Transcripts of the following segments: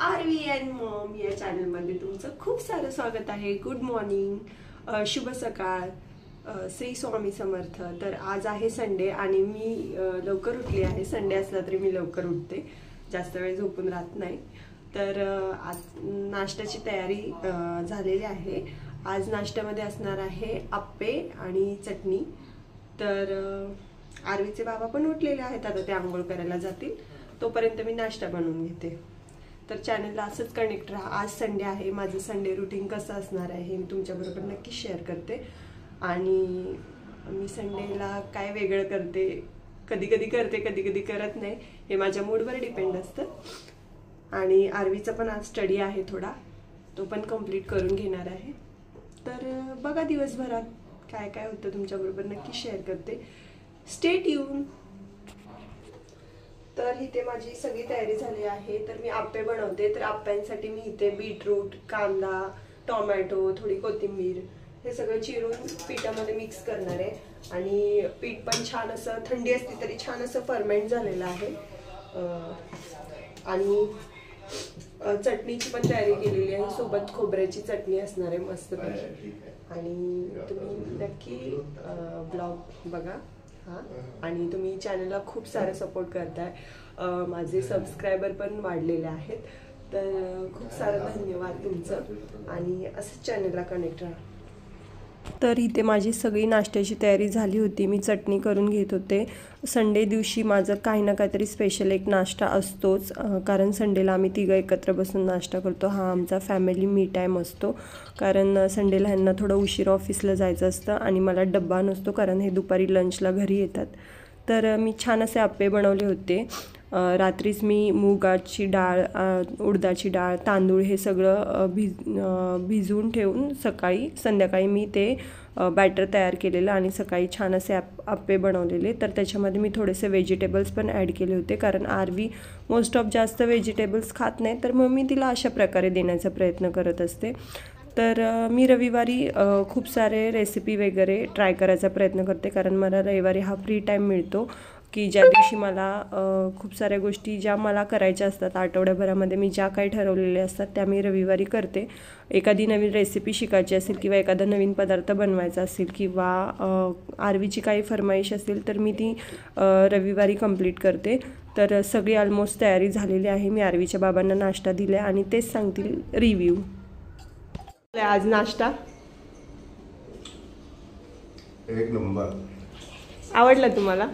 RV and Maugham या चॅनलमध्ये तुमचं खूप सारं स्वागत आहे। गुड मॉर्निंग, शुभ सकाळ, श्री स्वामी समर्थ। तर आज आहे संडे आणि मी लवकर उठली आहे। संडे असला तरी मी लवकर उठते, जास्त वेळ झोपून राहत नाही। तर आज नाश्त्याची तयारी झालेली आहे। आज नाश्त्यामध्ये असणार आहे आप्पे आणि चटणी। तर आरवीचे बाबा पण उठलेले आहेत, आता ते आंघोळ करायला जातील, तोपर्यंत मी नाश्ता बनवून घेते। तर चॅनलला असंच कनेक्ट राहा। आज संडे आहे, माझं संडे रुटीन कसं असणार आहे मी तुमच्याबरोबर नक्की शेअर करते। आणि मी संडेला काय वेगळं करते, कधी कधी करते कधी कधी करत नाही, हे माझ्या मूडवर डिपेंड असतं। आणि आरवीचा पण आज स्टडी आहे थोडा, तो पण कंप्लीट करून घेणार आहे। तर बघा दिवसभरात काय काय होतं तुमच्याबरोबर नक्की शेअर करते, स्टे ट्यून। तर इथे माझी सगळी तयारी झाली आहे। तर मी आप्पे बनवते। तर आप्प्यांसाठी मी इथे बीटरूट, कांदा, टोमॅटो, थोडी कोथिंबीर हे सगळं चिरून पिठामध्ये मिक्स करणार आहे। आणि पीठ पण छान असं, थंडी असली तरी छान असं फर्मेंट झालेलं आहे। आणि चटणीची पण तयारी केलेली आहे, सोबत खोबऱ्याची चटणी असणार आहे मस्तपैकी। आणि तुम्ही नक्की ब्लॉग बघा आणि तुम्ही चॅनलला खूप सारे सपोर्ट करताय, माझे सबस्क्रायबर पण वाढलेले आहेत। तर खूप सारं धन्यवाद तुमचं, आणि असंच चॅनलला कनेक्ट राहा। तर इथे माझी सगळी नाश्त्याची तयारी झाली होती, मी चटणी करून घेत होते। संडे दिवशी माझं काही ना काहीतरी स्पेशल एक नाश्ता असतोच, कारण संडेला आम्ही तिघं एकत्र बसून नाश्ता करतो। हा आमचा फॅमिली मी टाईम असतो, कारण संडेला ह्यांना थोडं उशीर ऑफिसला जायचं असतं आणि मला डब्बा नसतो, कारण हे दुपारी लंचला घरी येतात। तर मी छान असे आप्पे बनवले होते। रात्रीच मी मुगाची डाळ, उडदाची डाळ, तांदूळ हे सगळं भिजवून ठेवून संध्याकाळी मी ते बॅटर तयार केलेलं आणि सकाळी छान असे आप्पे बनवलेले। तर त्याच्यामध्ये मी थोडेसे व्हेजिटेबल्स पण ॲड केले होते, कारण आरवी मोस्ट ऑफ जास्त व्हेजिटेबल्स खात नाही, तर मग मी तिला अशा प्रकारे देण्याचा प्रयत्न करत असते। तर मी रविवारी खूप सारे रेसिपी वगैरे ट्राय करायचा प्रयत्न करते, कारण मला रविवारी हा फ्री टाईम मिळतो, की ज्या दिवशी मला खूप साऱ्या गोष्टी ज्या मला करायच्या असतात आठवड्याभरामध्ये, मी ज्या काही ठरवलेल्या असतात त्या मी रविवारी करते। एखादी नवीन रेसिपी शिकायची असेल किंवा एखादा नवीन पदार्थ बनवायचा असेल किंवा आरवीची काही फरमाईश असेल तर मी ती रविवारी कंप्लीट करते। तर सगळी ऑलमोस्ट तयारी झालेली आहे। मी आरवीच्या बाबांना नाश्ता दिला आणि तेच सांगतील रिव्ह्यू। आज नाश्ता एक नंबर, आवडला तुम्हाला?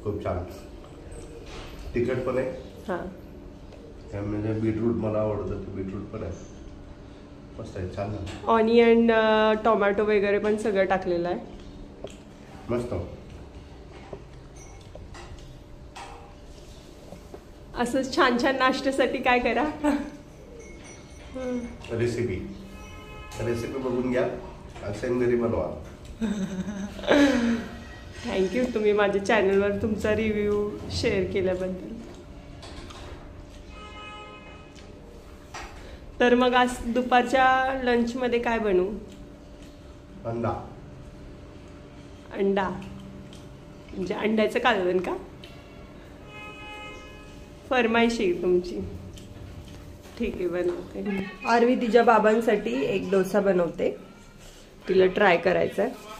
खूप छान, तिखट पण आहे। हां, त्यामध्ये बीटरूट मला आवडतं, बीटरूट पण आहे, मस्त आहे, छान आहे। ऑनियन, टोमॅटो वगैरे पण सगळं टाकलेलं आहे, मस्त। असंच छान छान नाश्त्यासाठी काय करा, रेसिपी बघून घ्या, असेल घरी बनवा। थँक्यू तुम्ही माझ्या चॅनलवर तुमचा रिव्ह्यू शेअर केल्याबद्दल। तर मग आज दुपारच्या लंचमध्ये काय बनवू? अंडा म्हणजे अंड्याचं कालवण का? फरमाईश आहे तुमची, ठीक आहे बनवते। आरवी तिच्या बाबांसाठी एक डोसा बनवते, तिला ट्राय करायचं आहे।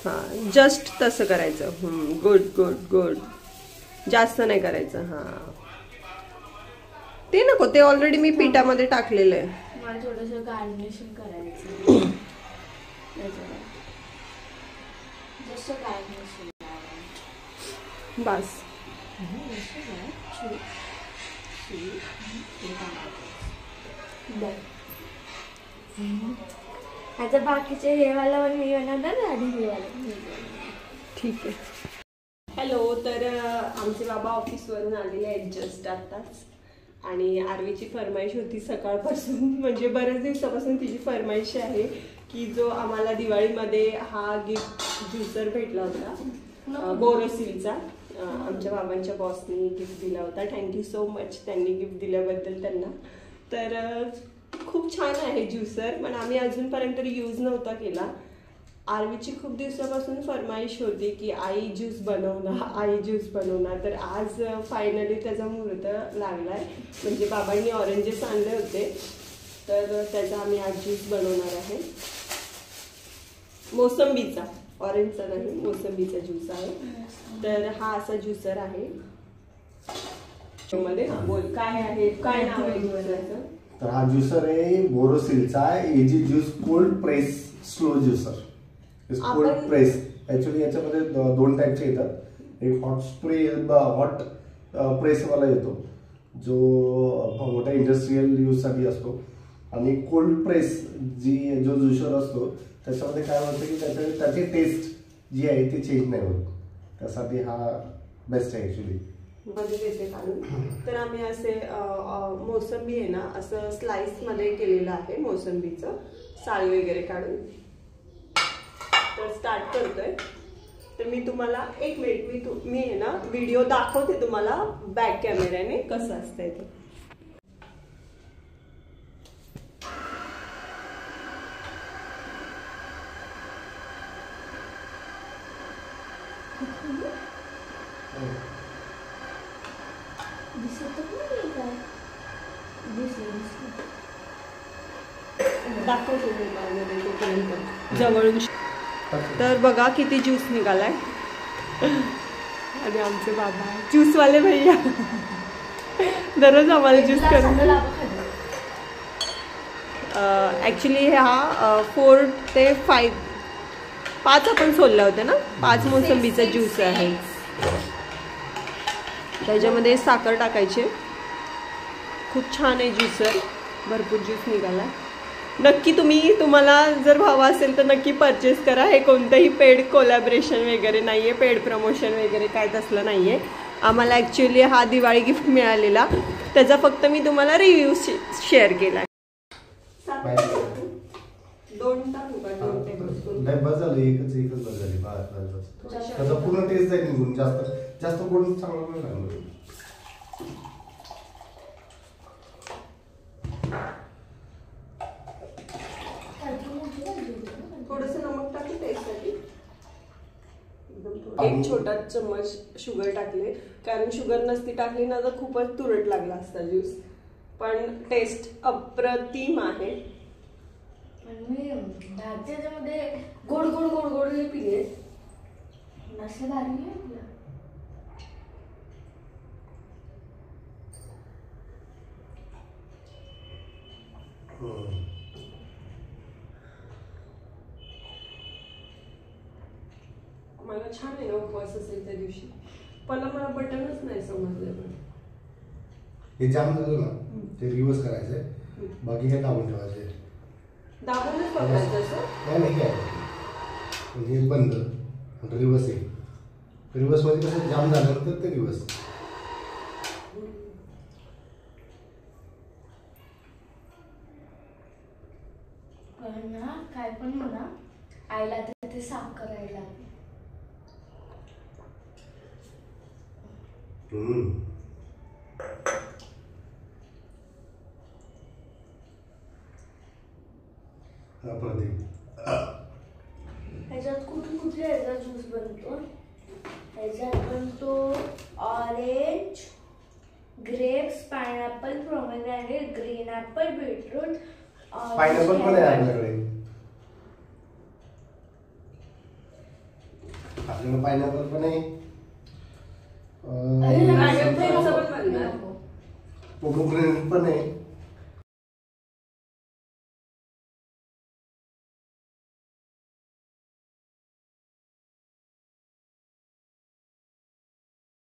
हां, जस्ट तसं करायचं। गुड गुड गुड, जास्त नाही करायचं। हां, ते नको, ते ऑलरेडी मी पिठामध्ये टाकलेलं आहे। मला थोडंसं गार्निशिंग करायचं, जस्ट गार्निशिंग बस। आता बाकीचे हे वाला पण मी बनवणार आणि हे वाला, ठीक आहे। हॅलो, तर आमचे बाबा ऑफिसवरून आलेले आहेत जस्ट आत्ताच, आणि आरवीची फरमाईश होती सकाळपासून, म्हणजे बऱ्याच दिवसापासून तिची फरमाईश आहे की जो आम्हाला दिवाळीमध्ये हा गिफ्ट ज्युसर भेटला होता बोरोसिलचा, आमच्या बाबांच्या बॉसनी गिफ्ट दिला होता। थँक्यू सो मच त्यांनी गिफ्ट दिल्याबद्दल त्यांना। तर खूप छान आहे ज्युसर, पण आम्ही अजूनपर्यंत यूज नव्हता केला, आरवीची खूप दिवसापासून फरमाईश होती की आई ज्यूस बनव ना, आई ज्यूस बनव ना. तर आज फायनली त्याचा मुहूर्त लागलाय. म्हणजे बाबांनी ऑरेंजेस आणले होते, तर त्याचा आम्ही आज ज्यूस बनवणार आहे. मोसंबीचा, ऑरेंजचा नाही, मोसंबीचा ज्यूस आहे. तर हा असा ज्युसर आहे. मध्ये बोल काय आहे, काय नाव आहे ज्युसरचं? तर हा ज्युसर आहे बोरोसिलचा एजी juice cold press slow juicer. Cold press actually याच्यामध्ये दोन टाईपचे येतात. एक हॉट स्प्रे, हॉट प्रेसवाला येतो जो मोठ्या इंडस्ट्रीयल यूजसाठी असतो, आणि कोल्ड प्रेस जो ज्युसर असतो त्याच्यामध्ये काय होतं की त्याची टेस्ट जी आहे ती चेंज नाही होत. त्यासाठी हा बेस्ट आहे ॲक्च्युली. मध्ये देते काढून. तर आम्ही असे मोसंबी आहे ना असं स्लाइस मध्ये केलेलं आहे, मोसंबीचं साल वगैरे काढून. तर स्टार्ट करतोय. तर मी तुम्हाला एक मिनिट मी आहे ना व्हिडिओ दाखवते तुम्हाला बॅक कॅमेऱ्याने कसं असतंय ते. दाखवतो जवळून. तर बघा किती ज्यूस निघालाय. आणि आमचे बाबा ज्यूसवाले भैया दररोज आम्हाला ज्यूस करून. ॲक्च्युली हा 4 ते 5 आपण सोलला होता ना, 5 मोसंबीचा ज्यूस आहे. त्याच्यामध्ये साखर टाकायचे. खूप छान आहे ज्यूसर, भरपूर ज्यूस निघाला. नक्की तुम्हाला जर हवा असेल तर नक्की परचेस करा. हे कोणतंही पेड कोलॅबरेशन वगैरे नाही आहे, पेड प्रमोशन वगैरे काय तसलं नाही आहे. आम्हाला ॲक्च्युली हा दिवाळी गिफ्ट मिळालेला, त्याचा फक्त मी तुम्हाला रिव्ह्यू शेअर केला. बस झालं, एकच बस झाली. त्याचा पूर्ण टेस्ट जाईल निघून. जास्त गोड चांगलं नाही लागलं. थोडंसं नमक टाकले टेस्टसाठी. एक छोटा चम्मच शुगर टाकले, कारण शुगर नसती टाकली ना तर खूपच तुरट लागला असता ज्यूस. पण टेस्ट अप्रतिम आहे. मी त्याच्यामध्ये गोड गोड गोड गोड हे पिले नसलं भारी नाही आपलं. मला छान आहे ना उपवास असेल त्या दिवशी. मला बटनच नाही समजलं. हे जाम झालं ना ते रिव्हर्स करायचंय, बाकी काय दाबून ठेवायचंय. दाबूनच पकडायचं असं? नाही काय हे बंद रिव्हर्स आहे. रिव्हर्स मध्ये कसं जाम झाल्यानंतर ते रिव्हर्स. पण ना काय पण म्हणा, आईला ते साफ करायला ह्याच्यात कुठले ह्याचा ज्यूस बनतो. ह्याच्यात बनतो orange, grapes, pineapple, pomegranate, green apple, beetroot. Pineapple पण आहे आपल्याकडे. आपल्याला पायनॅपल पण आहे. पोमेग्रेनेट पण आहे.